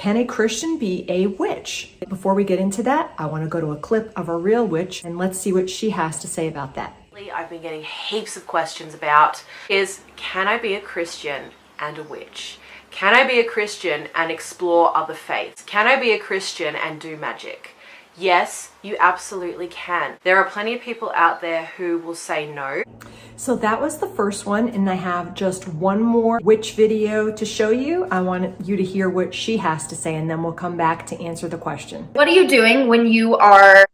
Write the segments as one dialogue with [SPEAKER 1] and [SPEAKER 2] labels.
[SPEAKER 1] can a Christian be a witch? Before we get into that, I want to go to a clip of a real witch and let's see what she has to say about that.
[SPEAKER 2] I've been getting heaps of questions about is, can I be a Christian and a witch? Can I be a Christian and explore other faiths? Can I be a Christian and do magic? Yes, you absolutely can. There are plenty of people out there who will say no.
[SPEAKER 1] So that was the first one, and I have just one more witch video to show you. I want you to hear what she has to say, and then we'll come back to answer the question.
[SPEAKER 3] What are you doing when you are,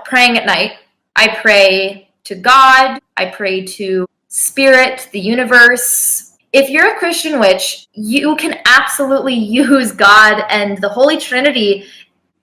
[SPEAKER 3] praying at night? I pray to God. I pray to spirit, the universe. If you're a Christian witch, you can absolutely use God and the Holy Trinity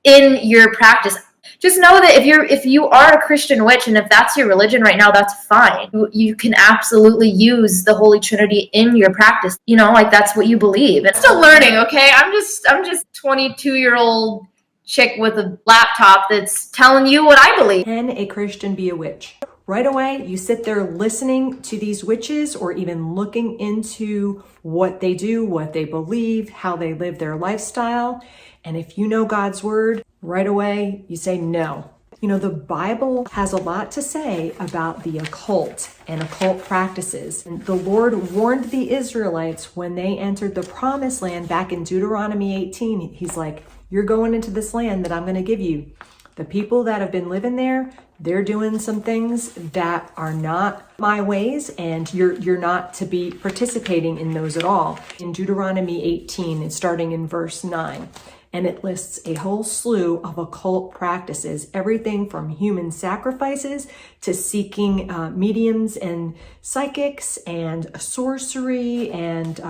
[SPEAKER 3] in your practice. Just know that if you are a Christian witch, and if that's your religion right now, that's fine. You can absolutely use the Holy Trinity in your practice. That's what you believe. I'm still learning, okay? I'm just 22-year-old chick with a laptop that's telling you what I believe.
[SPEAKER 1] Can a Christian be a witch? Right away, you sit there listening to these witches or even looking into what they do, what they believe, how they live their lifestyle. And if you know God's word, right away, you say no. The Bible has a lot to say about the occult and occult practices. And the Lord warned the Israelites when they entered the promised land back in Deuteronomy 18. He's like, you're going into this land that I'm going to give you. The people that have been living there, they're doing some things that are not my ways, and you're not to be participating in those at all. In Deuteronomy 18, it's starting in verse 9. And it lists a whole slew of occult practices, everything from human sacrifices to seeking mediums and psychics and sorcery and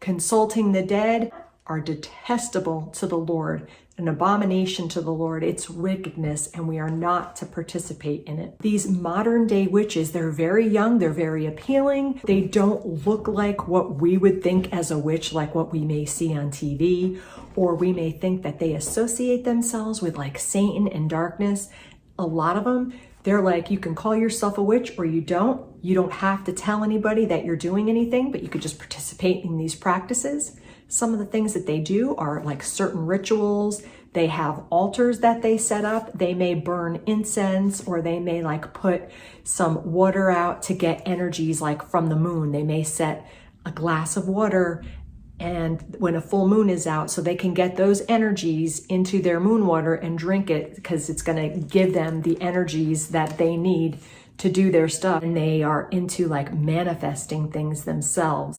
[SPEAKER 1] consulting the dead are detestable to the Lord, an abomination to the Lord. It's wickedness, and we are not to participate in it. These modern day witches, they're very young, they're very appealing. They don't look like what we would think as a witch, like what we may see on TV, or we may think that they associate themselves with like Satan and darkness. A lot of them, they're like, you can call yourself a witch or you don't. You don't have to tell anybody that you're doing anything, but you could just participate in these practices. Some of the things that they do are like certain rituals. They have altars that they set up. They may burn incense, or they may like put some water out to get energies like from the moon. They may set a glass of water and when a full moon is out, so they can get those energies into their moon water and drink it, because it's going to give them the energies that they need to do their stuff. And they are into like manifesting things themselves.